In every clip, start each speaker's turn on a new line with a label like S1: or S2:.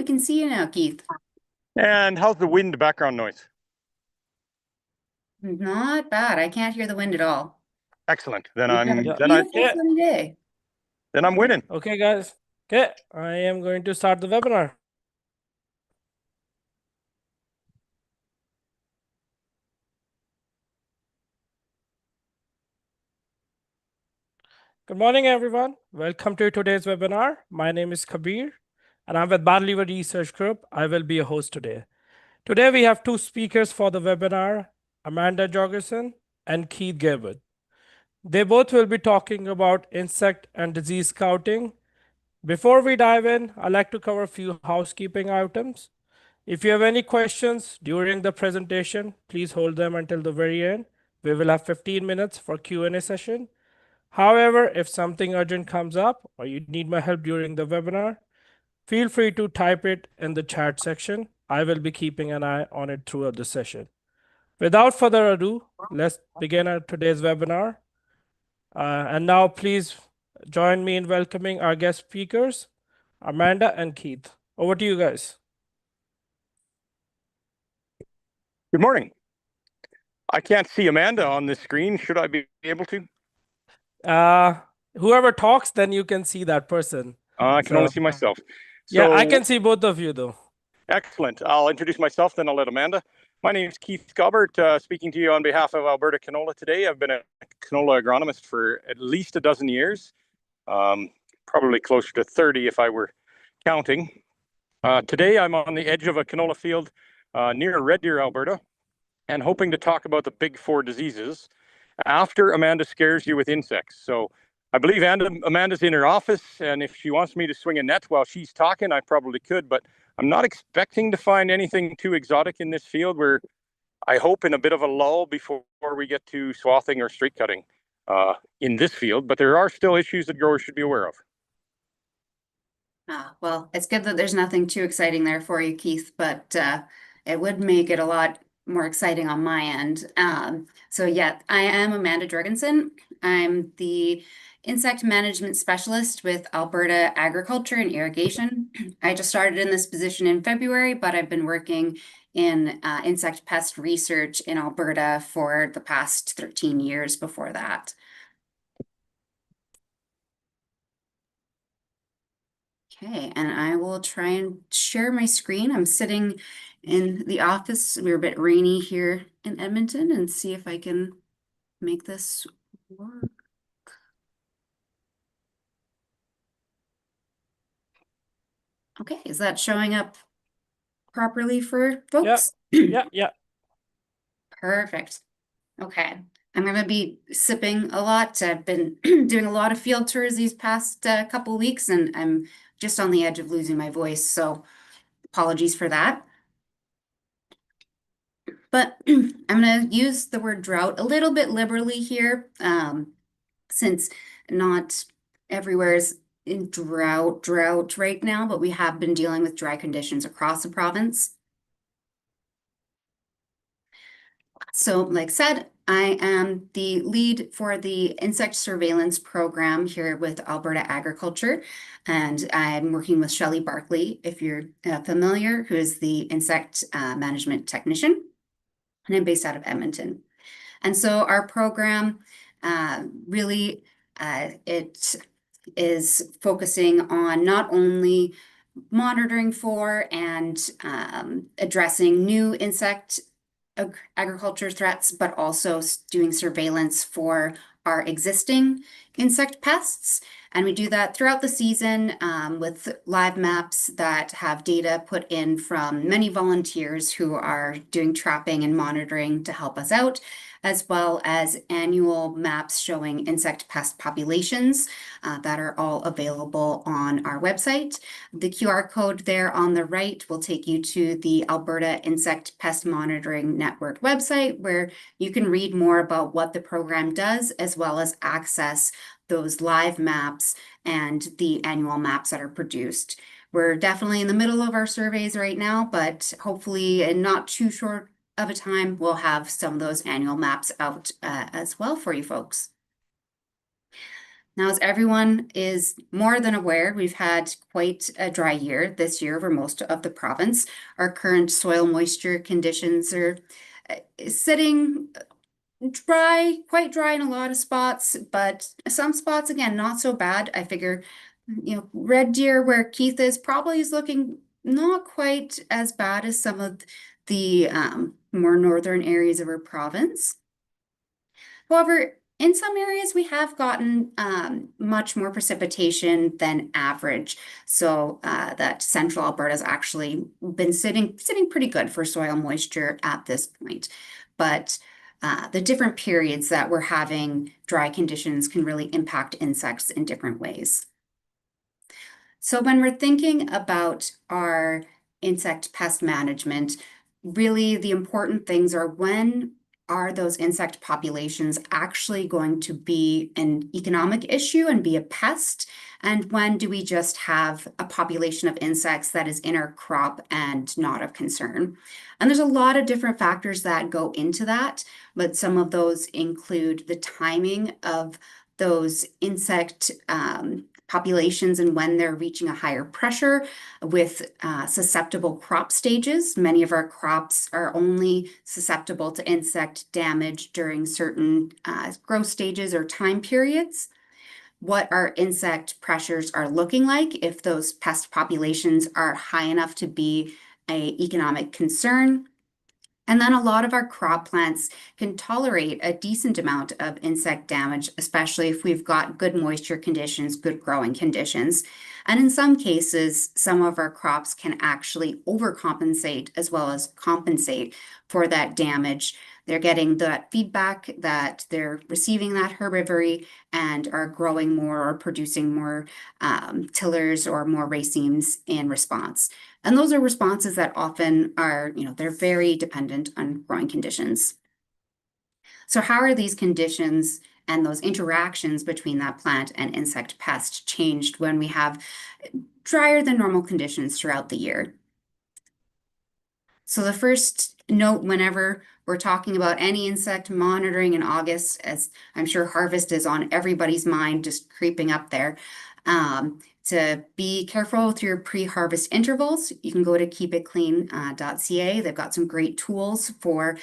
S1: we can see you now, Keith.
S2: And how's the wind background noise?
S1: Not bad. I can't hear the wind at all.
S2: Excellent. Then
S1: We have
S2: I'm
S1: a beautiful sunny day.
S2: Then I'm winning.
S3: Okay, guys. Okay, I am going to start the webinar. Good morning, everyone. Welcome to today's webinar. My name is Kabir, and I'm with BRRG Research Group. I will be your host today. Today, we have two speakers for the webinar, Amanda Jorgensen and Keith Gerwood. They both will be talking about insect and disease scouting. Before we dive in, I'd like to cover a few housekeeping items. If you have any questions during the presentation, please hold them until the very end. We will have 15 minutes for Q&A session. However, if something urgent comes up or you need my help during the webinar, feel free to type it in the chat section. I will be keeping an eye on it throughout the session. Without further ado, let's begin today's webinar. And now please join me in welcoming our guest speakers, Amanda and Keith. Over to you guys.
S2: Good morning. I can't see Amanda on this screen. Should I be able to?
S3: Whoever talks, then you can see that person.
S2: I can only see myself.
S3: Yeah, I can see both of you though.
S2: Excellent. I'll introduce myself, then I'll let Amanda. My name is Keith Gobbert, speaking to you on behalf of Alberta Canola today. I've been a canola agronomist for at least a dozen years, probably closer to 30 if I were counting. Today, I'm on the edge of a canola field near Red Deer, Alberta, and hoping to talk about the big four diseases after Amanda scares you with insects. So I believe Amanda's in her office, and if she wants me to swing a net while she's talking, I probably could, but I'm not expecting to find anything too exotic in this field. We're, I hope, in a bit of a lull before we get to swathing or straight cutting in this field, but there are still issues that growers should be aware of.
S1: Well, it's good that there's nothing too exciting there for you, Keith, but it would make it a lot more exciting on my end. So yeah, I am Amanda Jorgensen. I'm the insect management specialist with Alberta Agriculture and Irrigation. I just started in this position in February, but I've been working in insect pest research in Alberta for the past 13 years before that. Okay, and I will try and share my screen. I'm sitting in the office. We're a bit rainy here in Edmonton, and see if I can make this work. Okay, is that showing up properly for folks?
S3: Yeah.
S1: Perfect. Okay, I'm going to be sipping a lot. I've been doing a lot of field tours these past couple weeks, and I'm just on the edge of losing my voice, so apologies for that. But I'm going to use the word drought a little bit liberally here, since not everywhere is in drought right now, but we have been dealing with dry conditions across the province. So like said, I am the lead for the insect surveillance program here with Alberta Agriculture, and I'm working with Shelley Barkley, if you're familiar, who is the insect management technician, and I'm based out of Edmonton. And so our program really, it is focusing on not only monitoring for and addressing new insect agriculture threats, but also doing surveillance for our existing insect pests. And we do that throughout the season with live maps that have data put in from many volunteers who are doing trapping and monitoring to help us out, as well as annual maps showing insect pest populations that are all available on our website. The QR code there on the right will take you to the Alberta Insect Pest Monitoring Network website, where you can read more about what the program does, as well as access those live maps and the annual maps that are produced. We're definitely in the middle of our surveys right now, but hopefully in not too short of a time, we'll have some of those annual maps out as well for you folks. Now, as everyone is more than aware, we've had quite a dry year this year for most of the province. Our current soil moisture conditions are sitting dry, quite dry in a lot of spots, but some spots, again, not so bad. I figure, Red Deer, where Keith is, probably is looking not quite as bad as some of the more northern areas of our province. However, in some areas, we have gotten much more precipitation than average. So that central Alberta has actually been sitting pretty good for soil moisture at this point. But the different periods that we're having dry conditions can really impact insects in different ways. So when we're thinking about our insect pest management, really the important things are, when are those insect populations actually going to be an economic issue and be a pest? And when do we just have a population of insects that is in our crop and not of concern? And there's a lot of different factors that go into that, but some of those include the timing of those insect populations and when they're reaching a higher pressure with susceptible crop stages. Many of our crops are only susceptible to insect damage during certain growth stages or time periods. What our insect pressures are looking like, if those pest populations are high enough to be an economic concern. And then a lot of our crop plants can tolerate a decent amount of insect damage, especially if we've got good moisture conditions, good growing conditions. And in some cases, some of our crops can actually overcompensate as well as compensate for that damage. They're getting that feedback that they're receiving that herbivory and are growing more or producing more tillers or more racemes in response. And those are responses that often are, they're very dependent on growing conditions. So how are these conditions and those interactions between that plant and insect pest changed when we have drier than normal conditions throughout the year? So the first note whenever we're talking about any insect monitoring in August, as I'm sure harvest is on everybody's mind, just creeping up there, to be careful with your pre-harvest intervals. You can go to keepitclean.ca. They've got some great tools for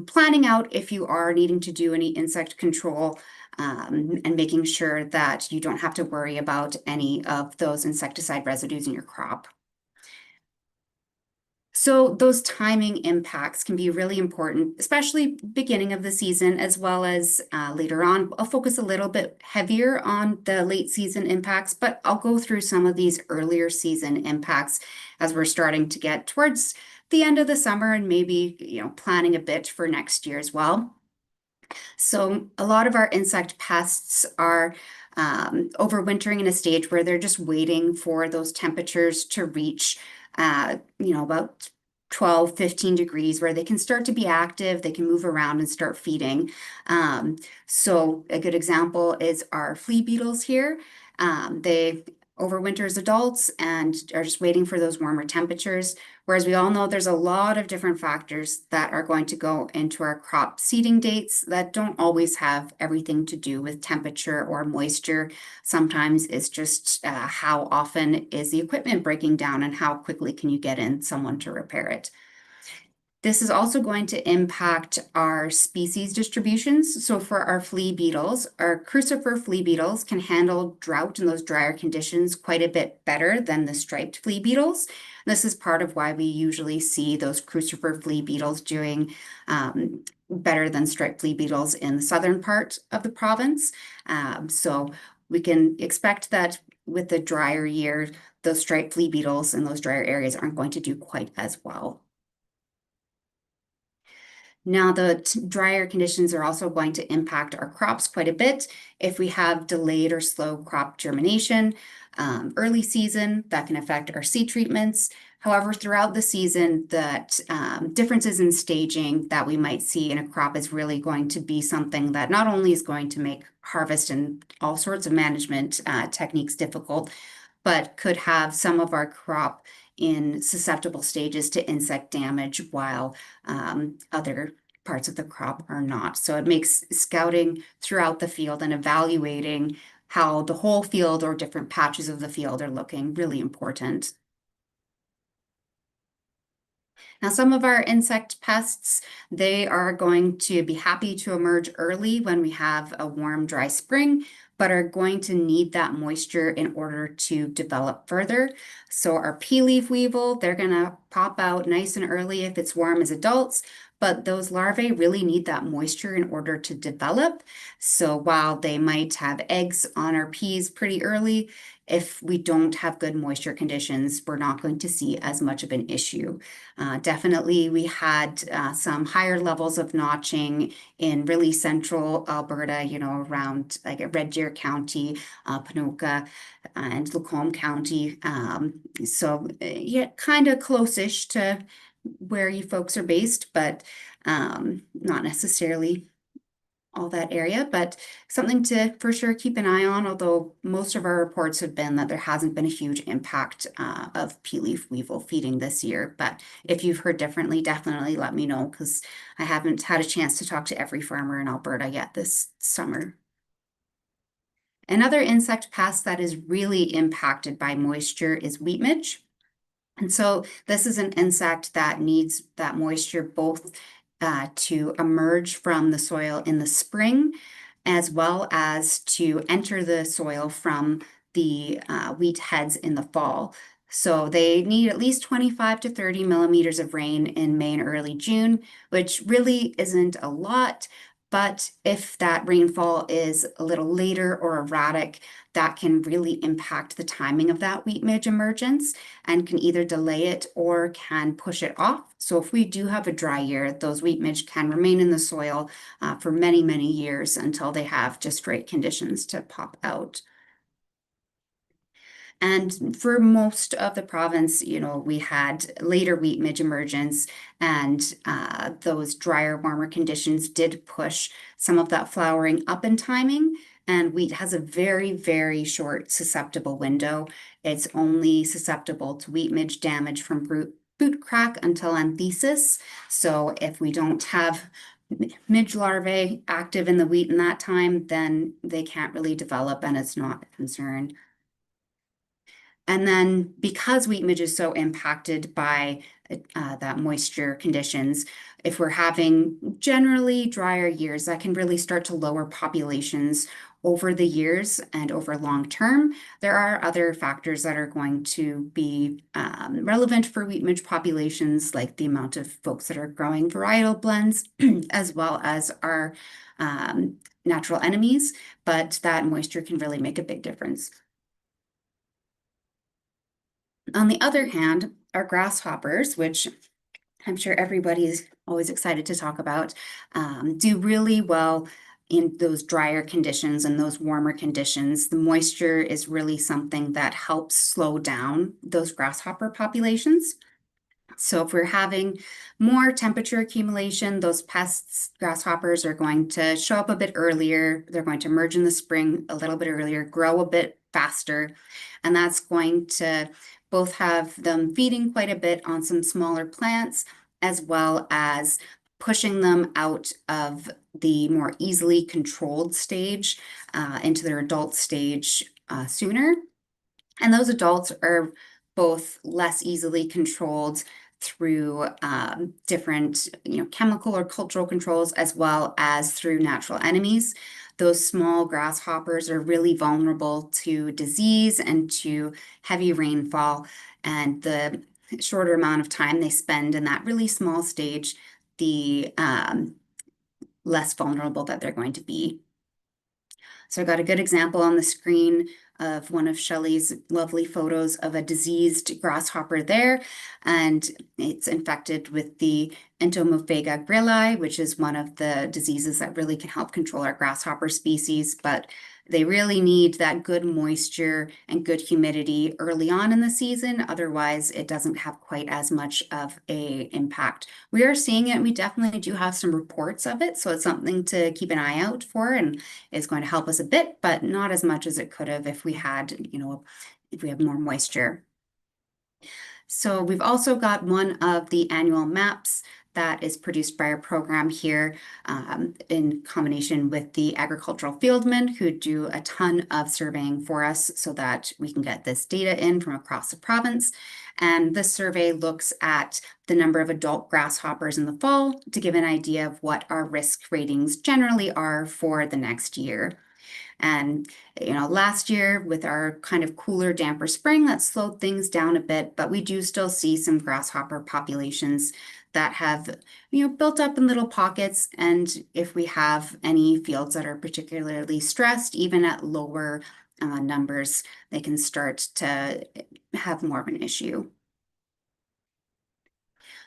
S1: planning out if you are needing to do any insect control and making sure that you don't have to worry about any of those insecticide residues in your crop. So those timing impacts can be really important, especially beginning of the season as well as later on. I'll focus a little bit heavier on the late season impacts, but I'll go through some of these earlier season impacts as we're starting to get towards the end of the summer and maybe, planning a bit for next year as well. So a lot of our insect pests are overwintering in a stage where they're just waiting for those temperatures to reach about 12, 15 degrees where they can start to be active, they can move around and start feeding. So a good example is our flea beetles here. They overwinter as adults and are just waiting for those warmer temperatures. Whereas we all know there's a lot of different factors that are going to go into our crop seeding dates that don't always have everything to do with temperature or moisture. Sometimes it's just how often is the equipment breaking down and how quickly can you get in someone to repair it. This is also going to impact our species distributions. So for our flea beetles, our crucifer flea beetles can handle drought and those drier conditions quite a bit better than the striped flea beetles. This is part of why we usually see those crucifer flea beetles doing better than striped flea beetles in the southern part of the province. So we can expect that with the drier year, those striped flea beetles in those drier areas aren't going to do quite as well. Now, the drier conditions are also going to impact our crops quite a bit. If we have delayed or slow crop germination, early season, that can affect our seed treatments. However, throughout the season, that differences in staging that we might see in a crop is really going to be something that not only is going to make harvest and all sorts of management techniques difficult, but could have some of our crop in susceptible stages to insect damage while other parts of the crop are not. So it makes scouting throughout the field and evaluating how the whole field or different patches of the field are looking. Really important. Now, some of our insect pests, they are going to be happy to emerge early when we have a warm, dry spring, but are going to need that moisture in order to develop further. So our pea leaf weevil, they're going to pop out nice and early if it's warm as adults, but those larvae really need that moisture in order to develop. So while they might have eggs on our peas pretty early, if we don't have good moisture conditions, we're not going to see as much of an issue. Definitely, we had some higher levels of notching in really central Alberta, around like at Red Deer County, Ponoka, and Lacombe County. Yeah, kind of close-ish to where you folks are based, but not necessarily all that area, but something to for sure keep an eye on, although most of our reports have been that there hasn't been a huge impact of pea leaf weevil feeding this year. But if you've heard differently, definitely let me know, because I haven't had a chance to talk to every farmer in Alberta yet this summer. Another insect pest that is really impacted by moisture is wheat midge. And so this is an insect that needs that moisture both to emerge from the soil in the spring, as well as to enter the soil from the wheat heads in the fall. So they need at least 25 to 30 millimeters of rain in May and early June, which really isn't a lot. But if that rainfall is a little later or erratic, that can really impact the timing of that wheat midge emergence and can either delay it or can push it off. So if we do have a dry year, those wheat midge can remain in the soil for many, many years until they have just right conditions to pop out. And for most of the province, we had later wheat midge emergence, and those drier, warmer conditions did push some of that flowering up in timing. And wheat has a very, very short susceptible window. It's only susceptible to wheat midge damage from boot crack until anthesis. So if we don't have midge larvae active in the wheat in that time, then they can't really develop and it's not a concern. And then because wheat midge is so impacted by that moisture conditions, if we're having generally drier years, that can really start to lower populations over the years and over long term. There are other factors that are going to be relevant for wheat midge populations, like the amount of folks that are growing varietal blends, as well as our natural enemies, but that moisture can really make a big difference. On the other hand, our grasshoppers, which I'm sure everybody's always excited to talk about, do really well in those drier conditions and those warmer conditions. The moisture is really something that helps slow down those grasshopper populations. So if we're having more temperature accumulation, those pests, grasshoppers, are going to show up a bit earlier. They're going to emerge in the spring a little bit earlier, grow a bit faster, and that's going to both have them feeding quite a bit on some smaller plants, as well as pushing them out of the more easily controlled stage into their adult stage sooner. And those adults are both less easily controlled through different chemical or cultural controls, as well as through natural enemies. Those small grasshoppers are really vulnerable to disease and to heavy rainfall, and the shorter amount of time they spend in that really small stage, the less vulnerable that they're going to be. So I got a good example on the screen of one of Shelley's lovely photos of a diseased grasshopper there, and it's infected with the Entomophaga grilli, which is one of the diseases that really can help control our grasshopper species, but they really need that good moisture and good humidity early on in the season. Otherwise, it doesn't have quite as much of a impact. We are seeing it. We definitely do have some reports of it, so it's something to keep an eye out for, and is going to help us a bit, but not as much as it could have if we had, if we have more moisture. So we've also got one of the annual maps that is produced by our program here in combination with the agricultural fieldmen who do a ton of surveying for us so that we can get this data in from across the province. And this survey looks at the number of adult grasshoppers in the fall to give an idea of what our risk ratings generally are for the next year. And, last year with our kind of cooler, damper spring, that slowed things down a bit, but we do still see some grasshopper populations that have, built up in little pockets. And if we have any fields that are particularly stressed, even at lower numbers, they can start to have more of an issue.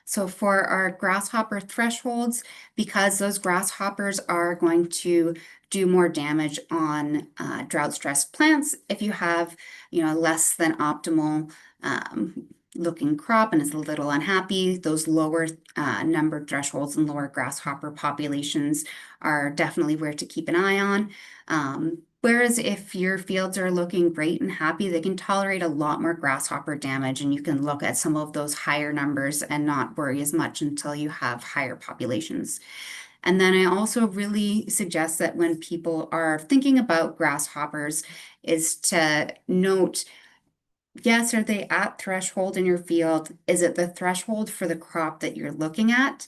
S1: So for our grasshopper thresholds, because those grasshoppers are going to do more damage on drought-stressed plants, if you have, less than optimal looking crop and is a little unhappy, those lower number thresholds and lower grasshopper populations are definitely where to keep an eye on. Whereas if your fields are looking great and happy, they can tolerate a lot more grasshopper damage, and you can look at some of those higher numbers and not worry as much until you have higher populations. And then I also really suggest that when people are thinking about grasshoppers is to note, yes, are they at threshold in your field? Is it the threshold for the crop that you're looking at?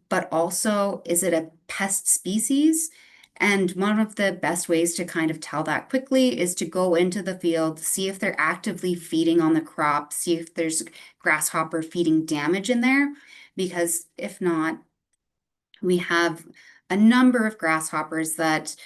S1: But also, is it a pest species? And one of the best ways to kind of tell that quickly is to go into the field, see if they're actively feeding on the crop, see if there's grasshopper feeding damage in there. Because if not, we have a number of grasshoppers that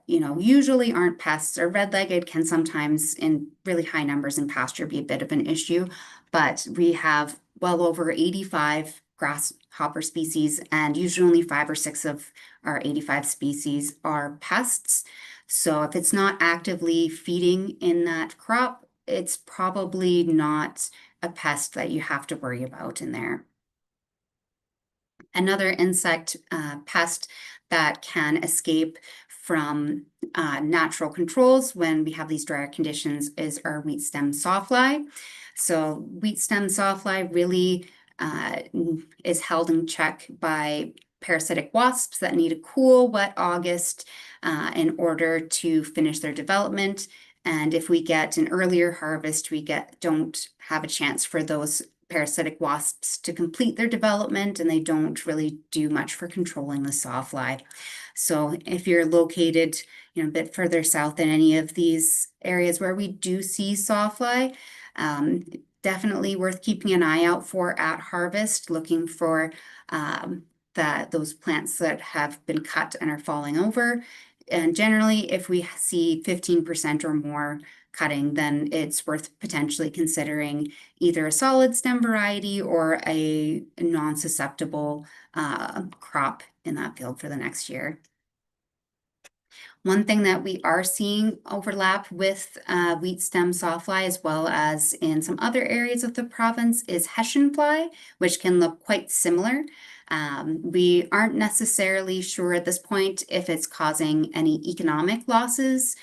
S1: usually aren't pests, or red-legged can sometimes in really high numbers in pasture be a bit of an issue, but we have well over 85 grasshopper species, and usually only 5 or 6 of our 85 species are pests. So if it's not actively feeding in that crop, it's probably not a pest that you have to worry about in there. Another insect pest that can escape from natural controls when we have these drier conditions is our wheat stem sawfly. So wheat stem sawfly really is held in check by parasitic wasps that need a cool, wet August in order to finish their development. And if we get an earlier harvest, we don't have a chance for those parasitic wasps to complete their development, and they don't really do much for controlling the sawfly. So if you're located, a bit further south in any of these areas where we do see sawfly, definitely worth keeping an eye out for at harvest, looking for those plants that have been cut and are falling over. And generally, if we see 15% or more cutting, then it's worth potentially considering either a solid stem variety or a non-susceptible crop in that field for the next year. One thing that we are seeing overlap with wheat stem sawfly, as well as in some other areas of the province, is Hessian fly, which can look quite similar. We aren't necessarily sure at this point if it's causing any economic losses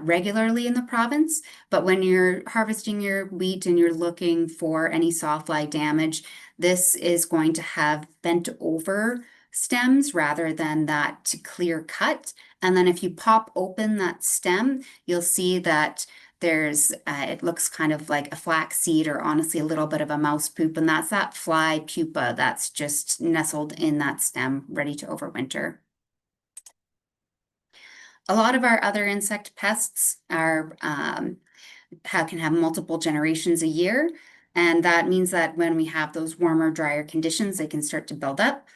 S1: regularly in the province, but when you're harvesting your wheat and you're looking for any sawfly damage, this is going to have bent over stems rather than that clear cut. And then if you pop open that stem, you'll see that there's, it looks kind of like a flax seed, or honestly a little bit of a mouse poop, and that's that fly pupa that's just nestled in that stem, ready to overwinter. A lot of our other insect pests are can have multiple generations a year, and that means that when we have those warmer, drier conditions, they can start to build up.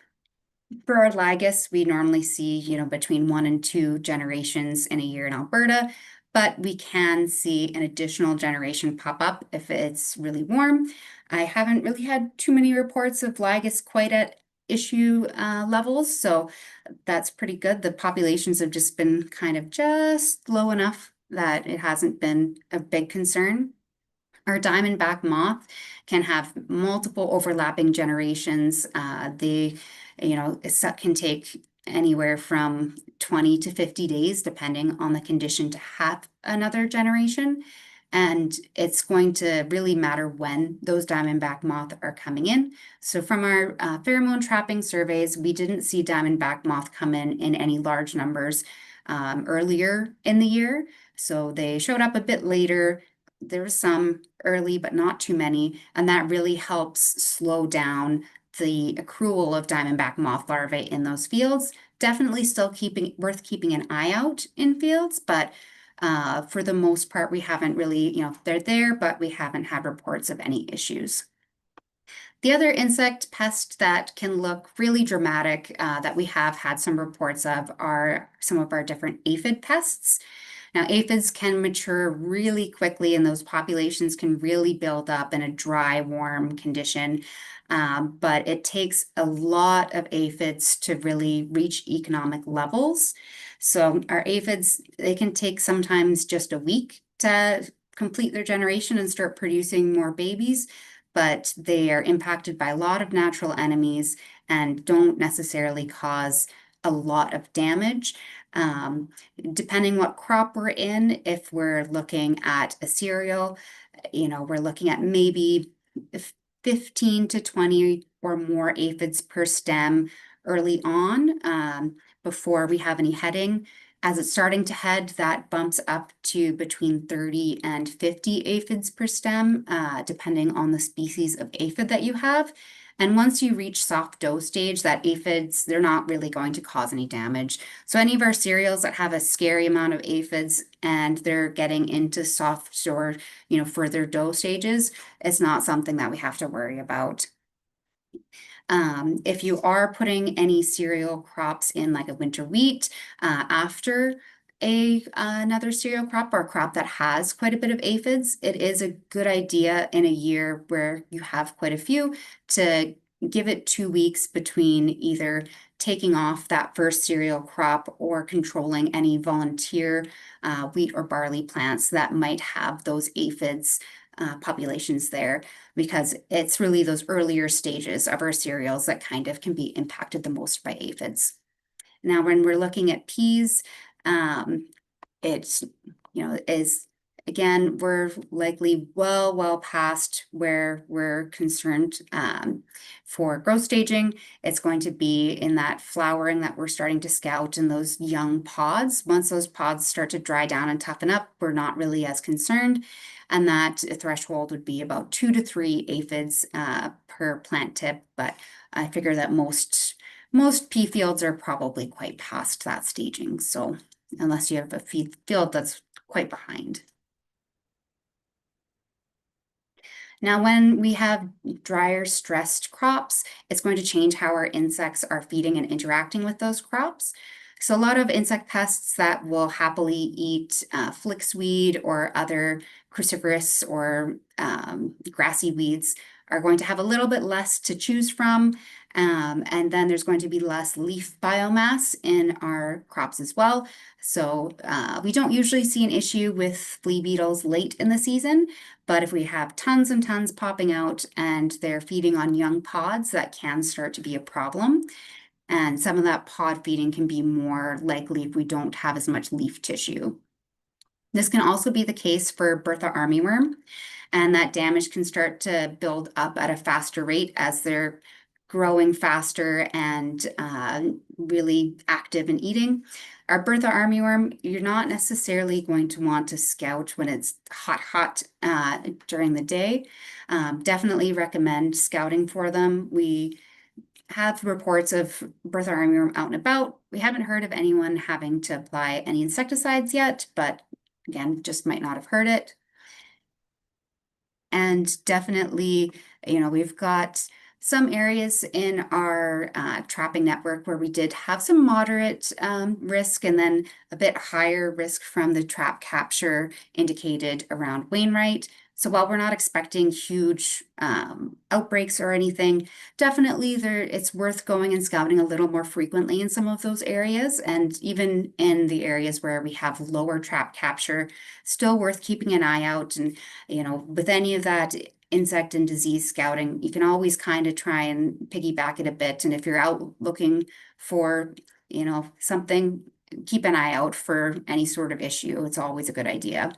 S1: For our Lagus, we normally see, between 1 and 2 generations in a year in Alberta, but we can see an additional generation pop up if it's really warm. I haven't really had too many reports of Lagus quite at issue levels, so that's pretty good. The populations have just been kind of just low enough that it hasn't been a big concern. Our diamondback moth can have multiple overlapping generations. It can take anywhere from 20 to 50 days, depending on the condition, to have another generation. And it's going to really matter when those diamondback moth are coming in. So from our pheromone trapping surveys, we didn't see diamondback moth come in any large numbers earlier in the year. So they showed up a bit later. There was some early, but not too many. And that really helps slow down the accrual of diamondback moth larvae in those fields. Definitely still worth keeping an eye out in fields, but for the most part, we haven't really, they're there, but we haven't had reports of any issues. The other insect pest that can look really dramatic that we have had some reports of are some of our different aphid pests. Now, aphids can mature really quickly and those populations can really build up in a dry, warm condition. But it takes a lot of aphids to really reach economic levels. So our aphids, they can take sometimes just a week to complete their generation and start producing more babies, but they are impacted by a lot of natural enemies and don't necessarily cause a lot of damage. Depending what crop we're in, if we're looking at a cereal, we're looking at maybe 15 to 20 or more aphids per stem early on before we have any heading. As it's starting to head, that bumps up to between 30 and 50 aphids per stem, depending on the species of aphid that you have. And once you reach soft dough stage, that aphids, they're not really going to cause any damage. So any of our cereals that have a scary amount of aphids and they're getting into soft or, further dough stages, it's not something that we have to worry about. If you are putting any cereal crops in like a winter wheat after another cereal crop or a crop that has quite a bit of aphids, it is a good idea in a year where you have quite a few to give it 2 weeks between either taking off that first cereal crop or controlling any volunteer wheat or barley plants that might have those aphids populations there, because it's really those earlier stages of our cereals that kind of can be impacted the most by aphids. Now, when we're looking at peas, it's, is again, we're likely well past where we're concerned for growth staging. It's going to be in that flowering that we're starting to scout in those young pods. Once those pods start to dry down and toughen up, we're not really as concerned. And that threshold would be about 2 to 3 aphids per plant tip. But I figure that most pea fields are probably quite past that staging. So unless you have a field that's quite behind. Now, when we have drier, stressed crops, it's going to change how our insects are feeding and interacting with those crops. So a lot of insect pests that will happily eat flaxweed or other cruciferous or grassy weeds are going to have a little bit less to choose from. And then there's going to be less leaf biomass in our crops as well. So we don't usually see an issue with flea beetles late in the season, but if we have tons and tons popping out and they're feeding on young pods, that can start to be a problem. And some of that pod feeding can be more likely if we don't have as much leaf tissue. This can also be the case for Bertha armyworm, and that damage can start to build up at a faster rate as they're growing faster and really active in eating. Our Bertha armyworm, you're not necessarily going to want to scout when it's hot during the day. Definitely recommend scouting for them. We have reports of Bertha armyworm out and about. We haven't heard of anyone having to apply any insecticides yet, but again, just might not have heard it. And definitely, we've got some areas in our trapping network where we did have some moderate risk and then a bit higher risk from the trap capture indicated around Wainwright. So while we're not expecting huge outbreaks or anything, definitely it's worth going and scouting a little more frequently in some of those areas. And even in the areas where we have lower trap capture, still worth keeping an eye out. And, with any of that insect and disease scouting, you can always kind of try and piggyback it a bit. And if you're out looking for, something, keep an eye out for any sort of issue. It's always a good idea.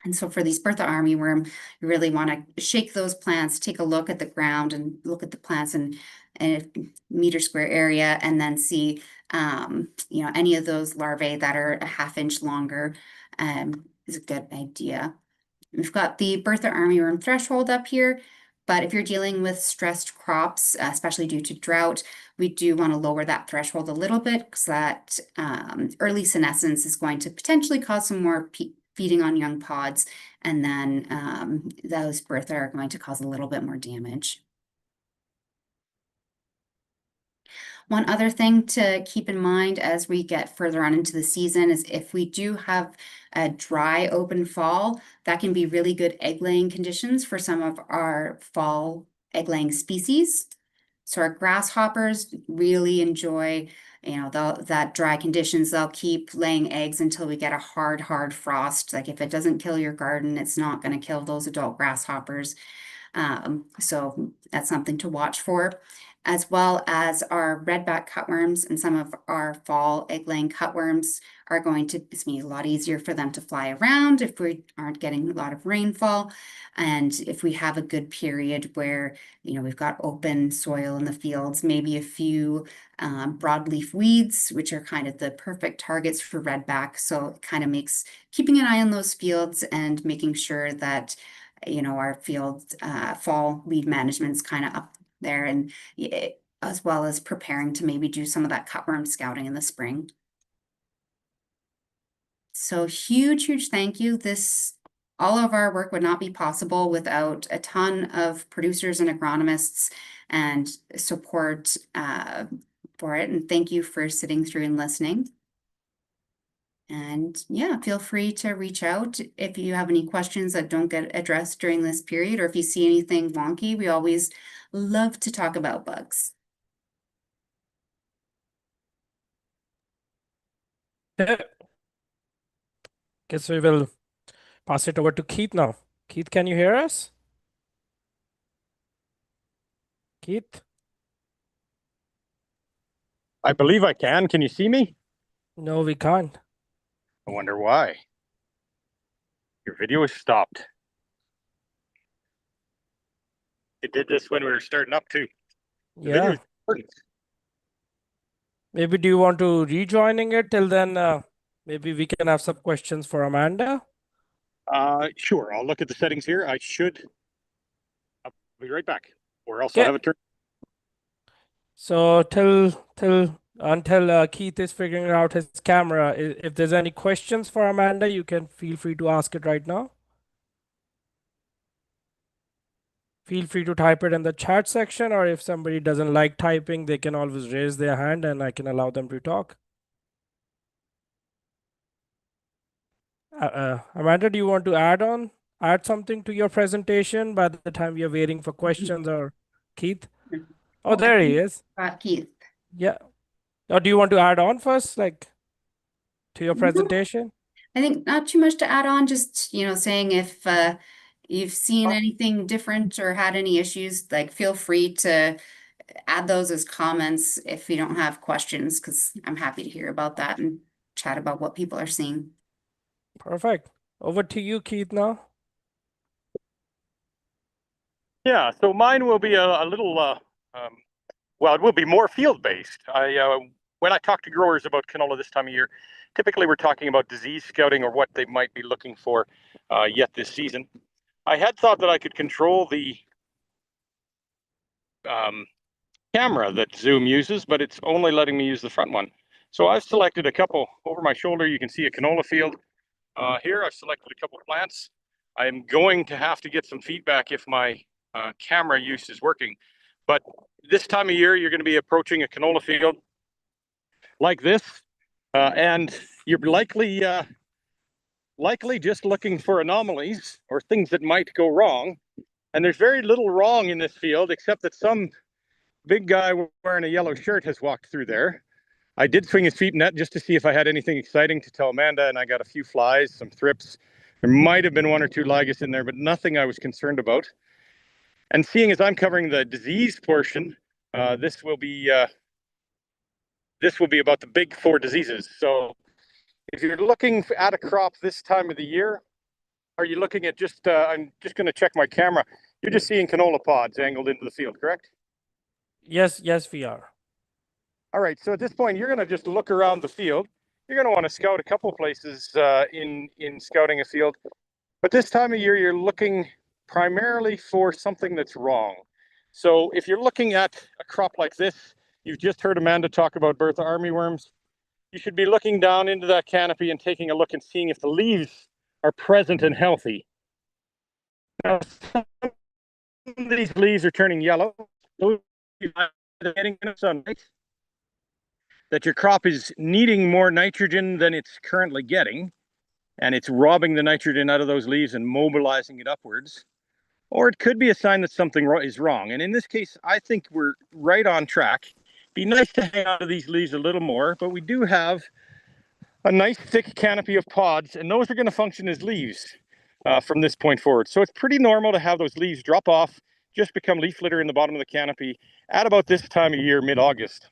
S1: And so for these Bertha armyworm, you really want to shake those plants, take a look at the ground and look at the plants in a meter square area, and then see, any of those larvae that are a ½ inch longer is a good idea. We've got the Bertha armyworm threshold up here, but if you're dealing with stressed crops, especially due to drought, we do want to lower that threshold a little bit because that early senescence is going to potentially cause some more feeding on young pods, and then those Bertha are going to cause a little bit more damage. One other thing to keep in mind as we get further on into the season is if we do have a dry open fall, that can be really good egg laying conditions for some of our fall egg laying species. So our grasshoppers really enjoy, that dry conditions. They'll keep laying eggs until we get a hard frost. Like if it doesn't kill your garden, it's not going to kill those adult grasshoppers. So that's something to watch for, as well as our redback cutworms and some of our fall egg-laying cutworms are going to, it's going to be a lot easier for them to fly around if we aren't getting a lot of rainfall. And if we have a good period where, we've got open soil in the fields, maybe a few broadleaf weeds, which are kind of the perfect targets for redback. So it kind of makes keeping an eye on those fields and making sure that our field fall weed management's kind of up there, and as well as preparing to maybe do some of that cutworm scouting in the spring. So huge thank you. All of our work would not be possible without a ton of producers and agronomists and support for it. And thank you for sitting through and listening. And yeah, feel free to reach out if you have any questions that don't get addressed during this period, or if you see anything wonky. We always love to talk about bugs.
S3: Yeah. Guess we will pass it over to Keith now. Keith, can you hear us? Keith?
S2: I believe I can. Can you see me?
S3: No, we can't.
S2: I wonder why. Your video is stopped. It did this when we were starting up too. The video
S3: Yeah.
S2: is important.
S3: Maybe do you want to rejoining it till then? Maybe we can have some questions for Amanda.
S2: Sure. I'll look at the settings here. I'll be right back. Or else
S3: Yeah.
S2: I'll have it turned.
S3: So until Keith is figuring out his camera, if there's any questions for Amanda, you can feel free to ask it right now. Feel free to type it in the chat section, or if somebody doesn't like typing, they can always raise their hand and I can allow them to talk. Amanda, do you want to add something to your presentation by the time we are waiting for questions, or Keith? Oh, there he is.
S1: Keith.
S3: Yeah. Or do you want to add on first, like to your
S1: No.
S3: presentation?
S1: I think not too much to add on, just, saying if you've seen anything different or had any issues, like feel free to add those as comments if you don't have questions, because I'm happy to hear about that and chat about what people are seeing.
S3: Perfect. Over to you, Keith, now.
S2: Yeah, so mine will be a little, well, it will be more field-based. When I talk to growers about canola this time of year, typically we're talking about disease scouting or what they might be looking for yet this season. I had thought that I could control the camera that Zoom uses, but it's only letting me use the front one. So I've selected a couple over my shoulder. You can see a canola field. Here I've selected a couple plants. I'm going to have to get some feedback if my camera use is working. But this time of year, you're going to be approaching a canola field like this, and you're likely just looking for anomalies or things that might go wrong. And there's very little wrong in this field, except that some big guy wearing a yellow shirt has walked through there. I did swing his feet net just to see if I had anything exciting to tell Amanda, and I got a few flies, some thrips. There might have been 1 or 2 ligas in there, but nothing I was concerned about. And seeing as I'm covering the disease portion, this will be about the big 4 diseases. So if you're looking at a crop this time of the year, are you looking at just, I'm just going to check my camera. You're just seeing canola pods angled into the field, correct?
S3: Yes, yes, we are.
S2: All right, so at this point, you're going to just look around the field. You're going to want to scout a couple places in scouting a field. But this time of year, you're looking primarily for something that's wrong. So if you're looking at a crop like this, you've just heard Amanda talk about Bertha armyworms. You should be looking down into that canopy and taking a look and seeing if the leaves are present and healthy. Now, some of these leaves are turning yellow. Those are getting enough sunlight, that your crop is needing more nitrogen than it's currently getting, and it's robbing the nitrogen out of those leaves and mobilizing it upwards. Or it could be a sign that something is wrong. And in this case, I think we're right on track. Be nice to hang out of these leaves a little more, but we do have a nice thick canopy of pods, and those are going to function as leaves from this point forward. So it's pretty normal to have those leaves drop off, just become leaf litter in the bottom of the canopy at about this time of year, mid-August.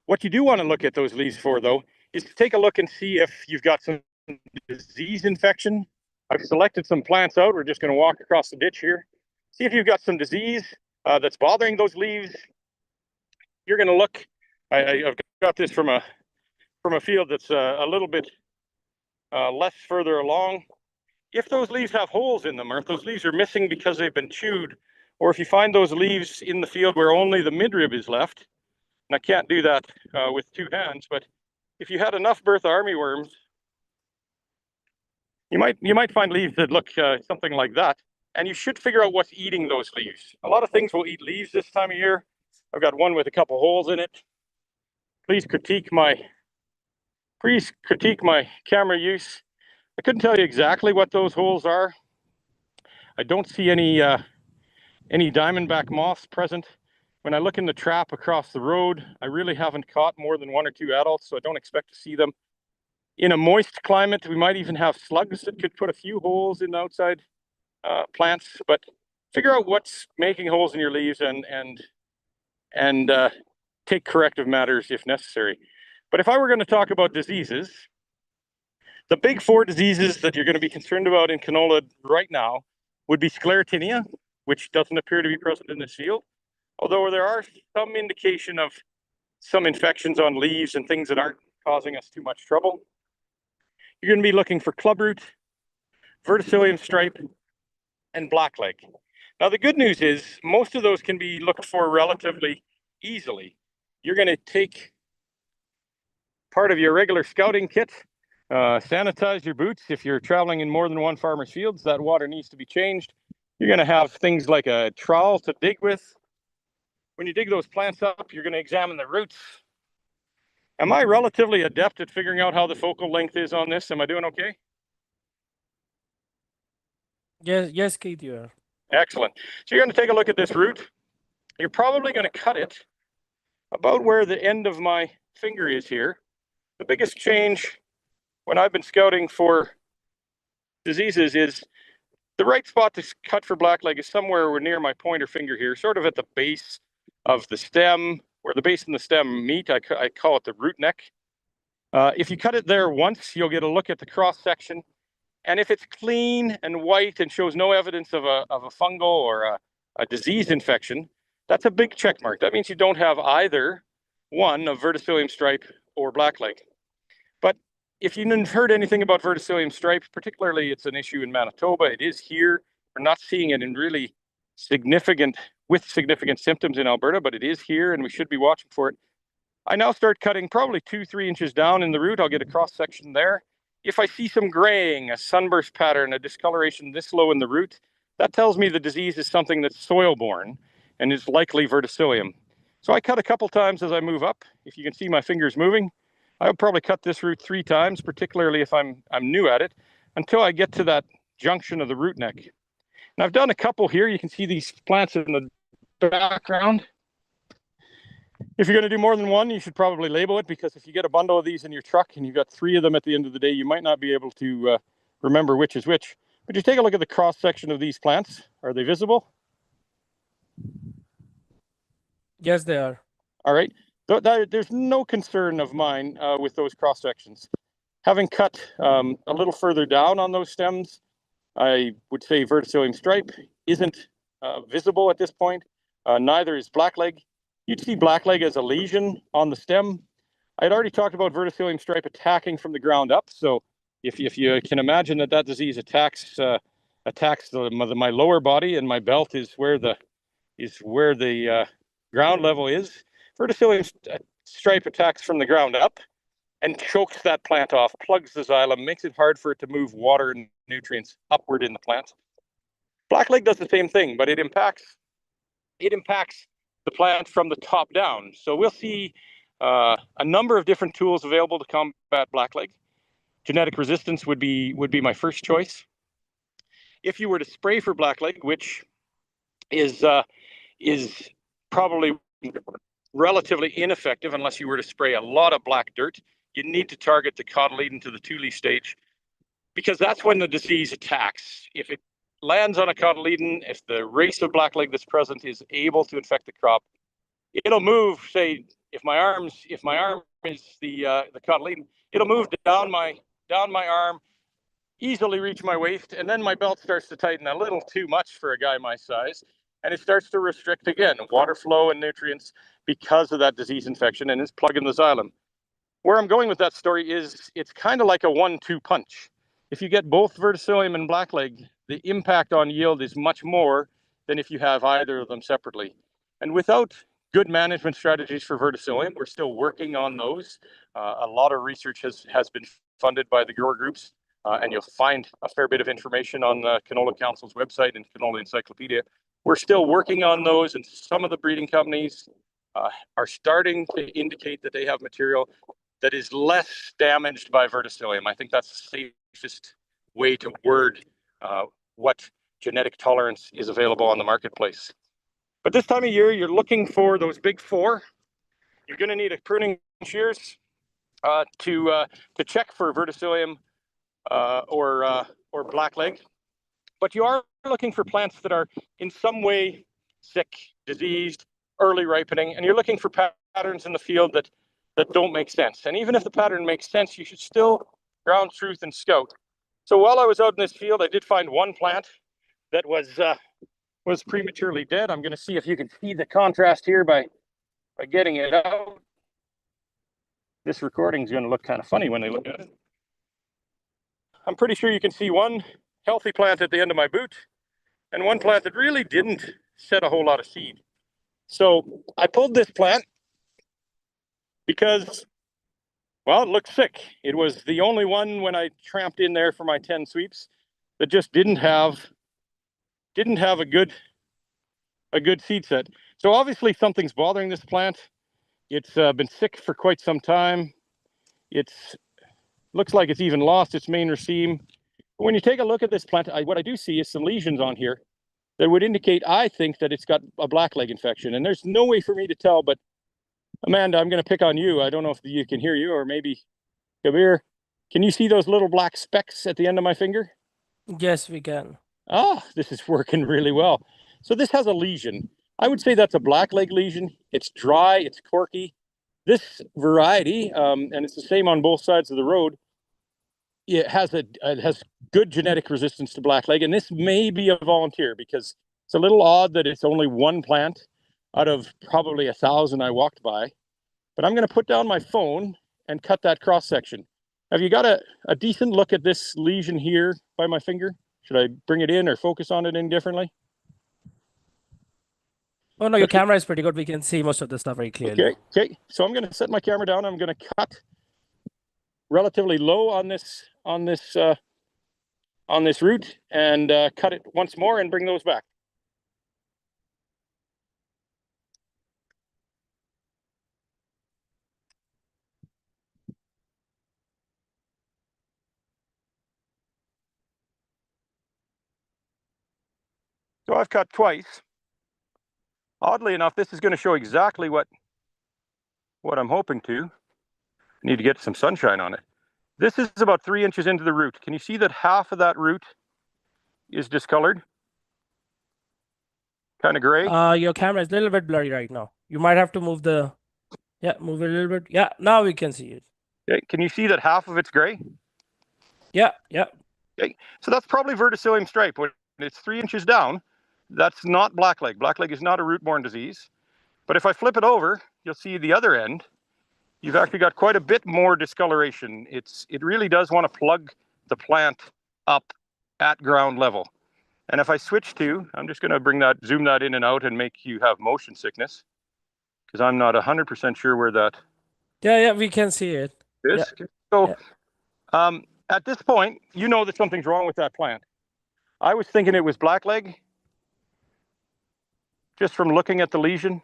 S2: What you do want to look at those leaves for, though, is to take a look and see if you've got some disease infection. I've selected some plants out. We're just going to walk across the ditch here. See if you've got some disease that's bothering those leaves. You're going to look. I've got this from a field that's a little bit less further along. If those leaves have holes in them, or if those leaves are missing because they've been chewed, or if you find those leaves in the field where only the midrib is left, and I can't do that with two hands, but if you had enough Bertha armyworms, you might find leaves that look something like that, and you should figure out what's eating those leaves. A lot of things will eat leaves this time of year. I've got one with a couple holes in it. Please critique my camera use. I couldn't tell you exactly what those holes are. I don't see any diamondback moths present. When I look in the trap across the road, I really haven't caught more than one or two adults, so I don't expect to see them. In a moist climate, we might even have slugs that could put a few holes in the outside plants, but figure out what's making holes in your leaves and take corrective matters if necessary. But if I were going to talk about diseases, the big four diseases that you're going to be concerned about in canola right now would be sclerotinia, which doesn't appear to be present in this field, although there are some indication of some infections on leaves and things that aren't causing us too much trouble. You're going to be looking for clubroot, verticillium stripe, and blackleg. Now, the good news is most of those can be looked for relatively easily. You're going to take part of your regular scouting kit, sanitize your boots. If you're traveling in more than one farmer's fields, that water needs to be changed. You're going to have things like a trowel to dig with. When you dig those plants up, you're going to examine the roots. Am I relatively adept at figuring out how the focal length is on this? Am I doing okay?
S3: Yes, Keith, you are.
S2: Excellent. So you're going to take a look at this root. You're probably going to cut it about where the end of my finger is here. The biggest change when I've been scouting for diseases is the right spot to cut for blackleg is somewhere near my pointer finger here, sort of at the base of the stem, where the base and the stem meet. I call it the root neck. If you cut it there once, you'll get a look at the cross section. And if it's clean and white and shows no evidence of a fungal or a disease infection, that's a big check mark. That means you don't have either one of verticillium stripe or blackleg. But if you didn't heard anything about verticillium stripe, particularly it's an issue in Manitoba, it is here. We're not seeing it in really significant symptoms in Alberta, but it is here and we should be watching for it. I now start cutting probably 2-3 inches down in the root. I'll get a cross section there. If I see some graying, a sunburst pattern, a discoloration this low in the root, that tells me the disease is something that's soil-borne and is likely verticillium. So I cut a couple times as I move up. If you can see my fingers moving, I would probably cut this root 3 times, particularly if I'm new at it, until I get to that junction of the root neck. And I've done a couple here. You can see these plants in the background. If you're going to do more than one, you should probably label it, because if you get a bundle of these in your truck and you've got 3 of them at the end of the day, you might not be able to remember which is which. But just take a look at the cross section of these plants. Are they visible?
S3: Yes, they are.
S2: All right. There's no concern of mine with those cross sections. Having cut a little further down on those stems, I would say verticillium stripe isn't visible at this point. Neither is blackleg. You'd see blackleg as a lesion on the stem. I'd already talked about verticillium stripe attacking from the ground up. So if you can imagine that disease attacks my lower body, and my belt is where the ground level is, verticillium stripe attacks from the ground up and chokes that plant off, plugs the xylem, makes it hard for it to move water and nutrients upward in the plant. Blackleg does the same thing, but it impacts the plant from the top down. So we'll see a number of different tools available to combat blackleg. Genetic resistance would be my first choice. If you were to spray for blackleg, which is probably relatively ineffective unless you were to spray a lot of black dirt, you need to target the cotyledon to the 2-leaf stage, because that's when the disease attacks. If it lands on a cotyledon, if the race of blackleg that's present is able to infect the crop, it'll move. Say, if my arm is the cotyledon, it'll move down my arm, easily reach my waist, and then my belt starts to tighten a little too much for a guy my size, and it starts to restrict again water flow and nutrients because of that disease infection, and it's plugging the xylem. Where I'm going with that story is it's kind of like a 1-2 punch. If you get both verticillium and blackleg, the impact on yield is much more than if you have either of them separately. And without good management strategies for verticillium, we're still working on those. A lot of research has been funded by the grower groups, and you'll find a fair bit of information on the Canola Council's website and Canola Encyclopedia. We're still working on those, and some of the breeding companies are starting to indicate that they have material that is less damaged by verticillium. I think that's the safest way to word what genetic tolerance is available on the marketplace. But this time of year, you're looking for those big 4. You're going to need a pruning shears to check for verticillium or blackleg. But you are looking for plants that are in some way sick, diseased, early ripening, and you're looking for patterns in the field that don't make sense. And even if the pattern makes sense, you should still ground truth and scout. So while I was out in this field, I did find one plant that was prematurely dead. I'm going to see if you can see the contrast here by getting it out. This recording is going to look kind of funny when they look at it. I'm pretty sure you can see one healthy plant at the end of my boot and one plant that really didn't set a whole lot of seed. So I pulled this plant because, well, it looked sick. It was the only one when I tramped in there for my 10 sweeps that just didn't have a good seed set. So obviously something's bothering this plant. It's been sick for quite some time. Looks like it's even lost its main raceme. When you take a look at this plant, what I do see is some lesions on here that would indicate, I think, that it's got a blackleg infection. And there's no way for me to tell, but Amanda, I'm going to pick on you. I don't know if you can hear you, or maybe Kabir. Can you see those little black specks at the end of my finger?
S3: Yes, we can.
S2: Ah, this is working really well. So this has a lesion. I would say that's a blackleg lesion. It's dry, it's corky. This variety, and it's the same on both sides of the road, it has good genetic resistance to blackleg, and this may be a volunteer because it's a little odd that it's only one plant out of probably 1,000 I walked by. But I'm going to put down my phone and cut that cross section. Have you got a decent look at this lesion here by my finger? Should I bring it in or focus on it any differently?
S3: Oh no, your camera is pretty good. We can see most of the stuff very clearly.
S2: Okay. So I'm going to set my camera down. I'm going to cut relatively low on this root and cut it once more and bring those back. So I've cut twice. Oddly enough, this is going to show exactly what I'm hoping to. I need to get some sunshine on it. This is about 3 inches into the root. Can you see that half of that root is discolored? Kind of gray?
S3: Your camera is a little bit blurry right now. You might have to move move it a little bit. Yeah, now we can see it.
S2: Okay. Can you see that half of it's gray?
S3: Yeah.
S2: Okay, so that's probably verticillium stripe. When it's 3 inches down, that's not blackleg. Blackleg is not a root-borne disease. But if I flip it over, you'll see the other end. You've actually got quite a bit more discoloration. It really does want to plug the plant up at ground level. And if I switch to, I'm just going to zoom that in and out and make you have motion sickness, because I'm not 100% sure where that
S3: Yeah, we can see it.
S2: is.
S3: Yeah.
S2: Okay. So
S3: Yeah.
S2: at this point, you know that something's wrong with that plant. I was thinking it was blackleg, just from looking at the lesion.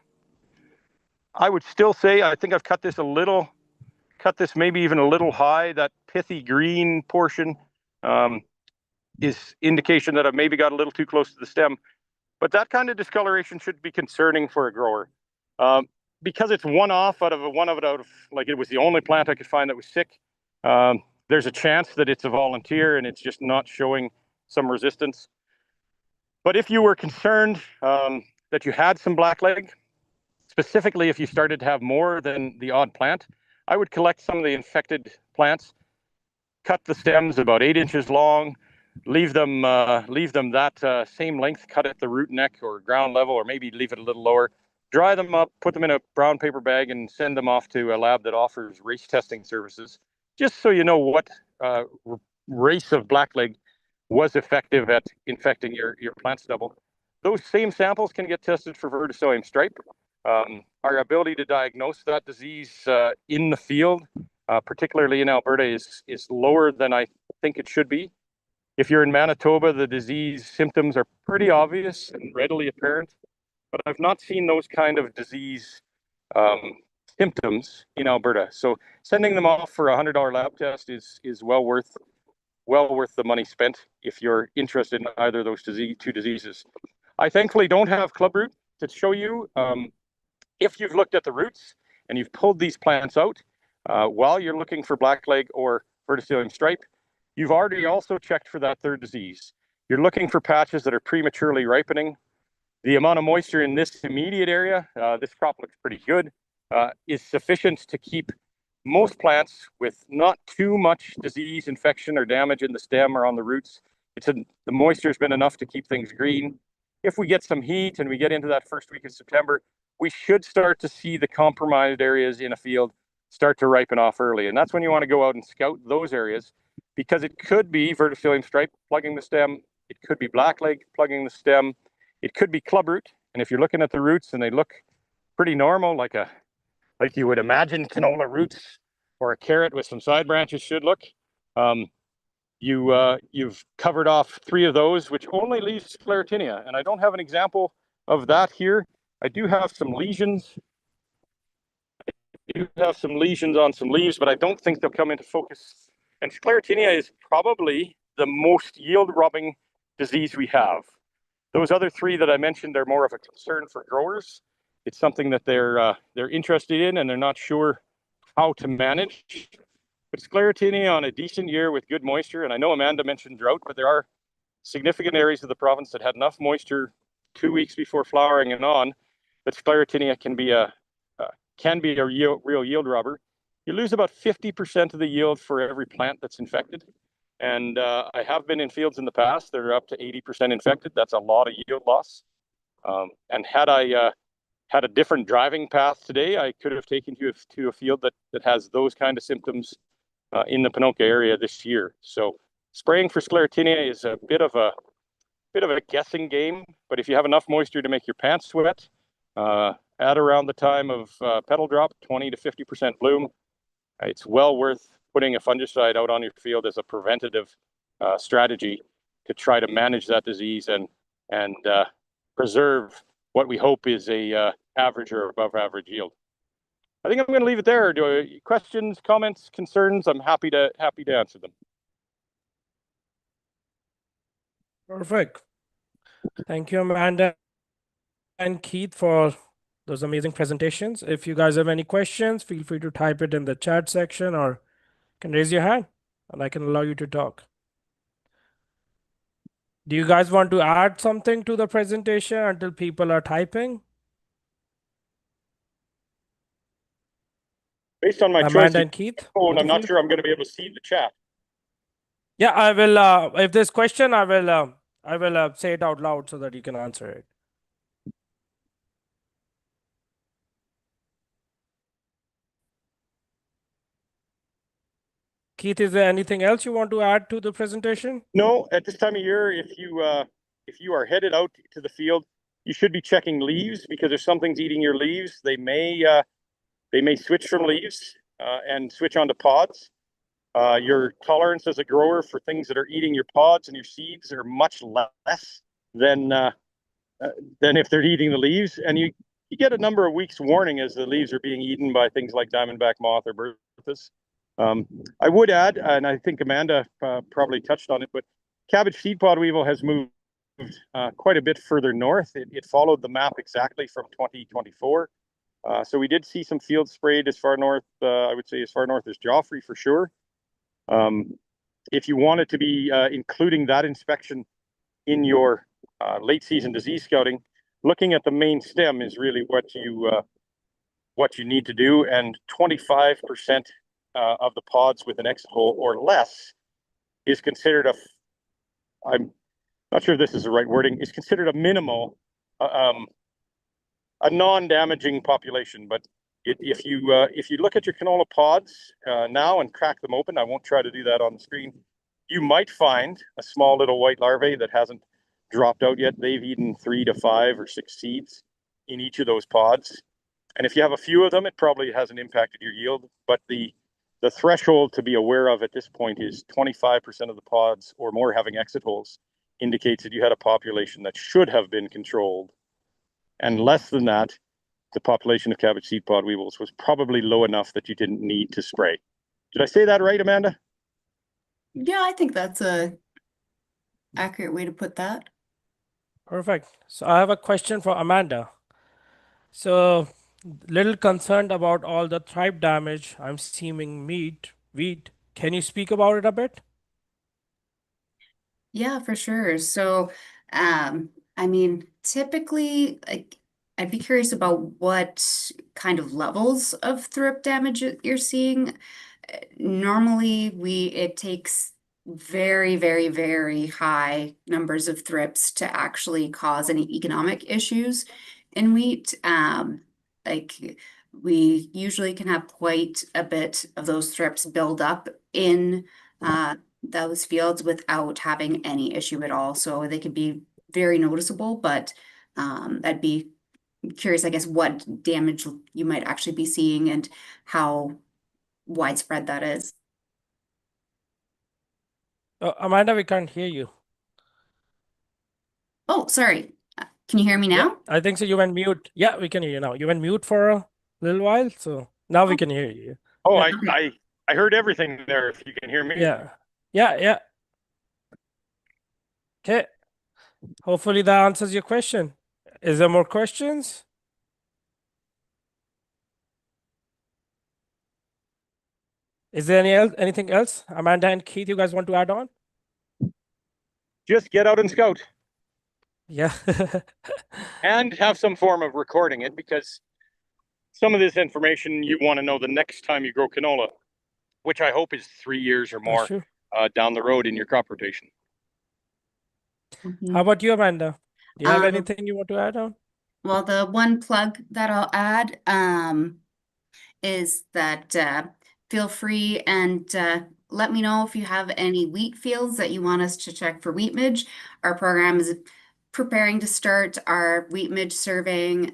S2: I would still say, I think I've cut this maybe even a little high. That pithy green portion is indication that I've maybe got a little too close to the stem. But that kind of discoloration should be concerning for a grower. Because it's one of like it was the only plant I could find that was sick. There's a chance that it's a volunteer and it's just not showing some resistance. But if you were concerned that you had some blackleg, specifically if you started to have more than the odd plant, I would collect some of the infected plants, cut the stems about 8 inches long, leave them that same length, cut at the root neck or ground level, or maybe leave it a little lower, dry them up, put them in a brown paper bag, and send them off to a lab that offers race testing services, just so you know what race of blackleg was effective at infecting your plant stubble. Those same samples can get tested for verticillium stripe. Our ability to diagnose that disease in the field, particularly in Alberta, is lower than I think it should be. If you're in Manitoba, the disease symptoms are pretty obvious and readily apparent, but I've not seen those kind of disease symptoms in Alberta. So sending them off for a $100 lab test is well worth the money spent if you're interested in either of those two diseases. I thankfully don't have club root to show you. If you've looked at the roots and you've pulled these plants out while you're looking for blackleg or verticillium stripe, you've already also checked for that third disease. You're looking for patches that are prematurely ripening. The amount of moisture in this immediate area, this crop looks pretty good, is sufficient to keep most plants with not too much disease, infection, or damage in the stem or on the roots. The moisture has been enough to keep things green. If we get some heat and we get into that first week of September, we should start to see the compromised areas in a field start to ripen off early. And that's when you want to go out and scout those areas, because it could be verticillium stripe plugging the stem. It could be blackleg plugging the stem. It could be clubroot. And if you're looking at the roots and they look pretty normal, like you would imagine canola roots or a carrot with some side branches should look, you've covered off 3 of those, which only leaves sclerotinia. And I don't have an example of that here. I do have some lesions. On some leaves, but I don't think they'll come into focus. And sclerotinia is probably the most yield-robbing disease we have. Those other 3 that I mentioned are more of a concern for growers. It's something that they're interested in and they're not sure how to manage. But sclerotinia on a decent year with good moisture, and I know Amanda mentioned drought, but there are significant areas of the province that had enough moisture 2 weeks before flowering and on, that sclerotinia can be a real yield robber. You lose about 50% of the yield for every plant that's infected. And I have been in fields in the past that are up to 80% infected. That's a lot of yield loss. And had I had a different driving path today, I could have taken you to a field that has those kind of symptoms in the Ponoka area this year. So spraying for sclerotinia is a bit of a guessing game, but if you have enough moisture to make your pants sweat, at around the time of petal drop, 20 to 50% bloom, it's well worth putting a fungicide out on your field as a preventative strategy to try to manage that disease and preserve what we hope is a average or above average yield. I think I'm going to leave it there. Questions, comments, concerns? I'm happy to answer them.
S3: Perfect. Thank you, Amanda and Keith, for those amazing presentations. If you guys have any questions, feel free to type it in the chat section or you can raise your hand and I can allow you to talk. Do you guys want to add something to the presentation until people are typing?
S2: Based on my choice
S3: Amanda and Keith,
S2: phone, I'm not sure I'm going to be able to see the chat.
S3: Yeah, I will. If there's question, I will say it out loud so that you can answer it. Keith, is there anything else you want to add to the presentation?
S2: No, at this time of year, if you are headed out to the field, you should be checking leaves because if something's eating your leaves, they may switch from leaves and switch onto pods. Your tolerance as a grower for things that are eating your pods and your seeds are much less than uh, than if they're eating the leaves. And you get a number of weeks warning as the leaves are being eaten by things like diamondback moth or berthes. I would add, and I think Amanda probably touched on it, but cabbage seed pod weevil has moved quite a bit further north. It followed the map exactly from 2024. So we did see some fields sprayed as far north, I would say as far north as Joffrey for sure. If you wanted to be including that inspection in your late season disease scouting, looking at the main stem is really what you need to do. And 25% of the pods with an exit hole or less is considered I'm not sure if this is the right wording, is considered a minimal, a non-damaging population. But if you look at your canola pods now and crack them open, I won't try to do that on the screen. You might find a small little white larvae that hasn't dropped out yet. They've eaten 3 to 5 or 6 seeds in each of those pods. And if you have a few of them, it probably hasn't impacted your yield. But the threshold to be aware of at this point is 25% of the pods or more having exit holes indicates that you had a population that should have been controlled. And less than that, the population of cabbage seed pod weevils was probably low enough that you didn't need to spray. Did I say that right, Amanda?
S1: Yeah, I think that's a accurate way to put that.
S3: Perfect. So I have a question for Amanda. So, little concerned about all the thrive damage I'm seeing wheat. Can you speak about it a bit?
S1: Yeah, for sure. So, I mean, typically, like, I'd be curious about what kind of levels of thrift damage you're seeing. Normally, it takes very, very, very high numbers of thrips to actually cause any economic issues in wheat. Like we usually can have quite a bit of those thrips build up in those fields without having any issue at all. So they can be very noticeable, but I'd be curious, I guess, what damage you might actually be seeing and how widespread that is.
S3: Amanda, we can't hear you.
S1: Oh, sorry. Can you hear me
S3: Yeah,
S1: now?
S3: I think so. You went mute. Yeah, we can hear you now. You went mute for a little while, so now we
S1: Oh,
S3: can hear you.
S2: Oh,
S3: Yeah,
S2: I heard everything there. If you can hear me.
S3: yeah, yeah. Okay. Hopefully that answers your question. Is there more questions? Is there anything else? Amanda and Keith, you guys want to add on?
S2: Just get out and scout
S3: Yeah.
S2: and have some form of recording it because some of this information you want to know the next time you grow canola, which I hope is 3 years or
S3: That's
S2: more
S3: true.
S2: down the road in your crop rotation.
S3: How about you, Amanda? Do you have
S1: Um,
S3: anything you want to add on?
S1: well, the one plug that I'll add is that feel free and let me know if you have any wheat fields that you want us to check for wheat midge. Our program is preparing to start our wheat midge surveying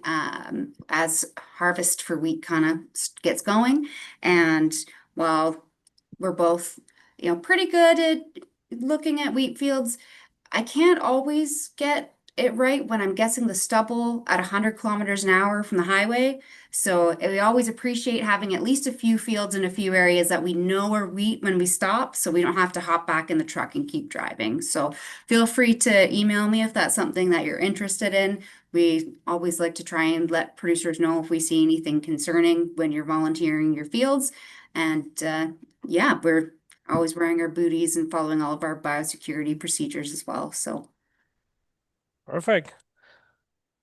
S1: as harvest for wheat kind of gets going. And while we're both, pretty good at looking at wheat fields, I can't always get it right when I'm guessing the stubble at 100 kilometers an hour from the highway. So we always appreciate having at least a few fields in a few areas that we know are wheat when we stop, so we don't have to hop back in the truck and keep driving. So feel free to email me if that's something that you're interested in. We always like to try and let producers know if we see anything concerning when you're volunteering your fields. And yeah, we're always wearing our booties and following all of our biosecurity procedures as well. So,
S3: Perfect.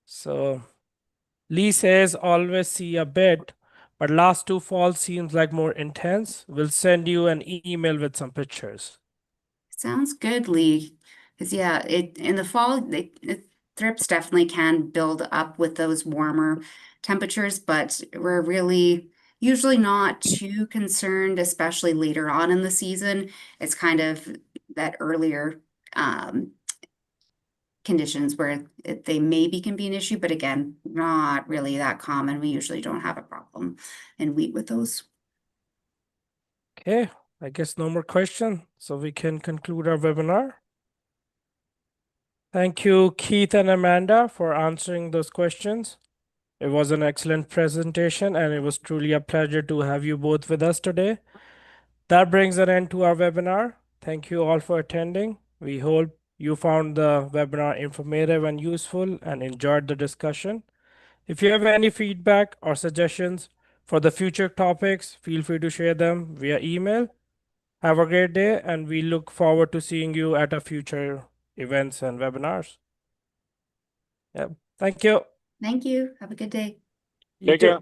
S3: So Lee says always see a bit, but last two falls seems like more intense. We'll send you an email with some pictures.
S1: Sounds good, Lee. Because yeah, in the fall, thrips definitely can build up with those warmer temperatures, but we're really usually not too concerned, especially later on in the season. It's kind of that earlier conditions where they maybe can be an issue, but again, not really that common. We usually don't have a problem in wheat with those.
S3: Okay, I guess no more questions, so we can conclude our webinar. Thank you, Keith and Amanda, for answering those questions. It was an excellent presentation, and it was truly a pleasure to have you both with us today. That brings an end to our webinar. Thank you all for attending. We hope you found the webinar informative and useful and enjoyed the discussion. If you have any feedback or suggestions for the future topics, feel free to share them via email. Have a great day, and we look forward to seeing you at our future events and webinars. Yep. Thank you.
S1: Thank you. Have a good day.
S3: You
S2: Take
S3: too.
S2: care.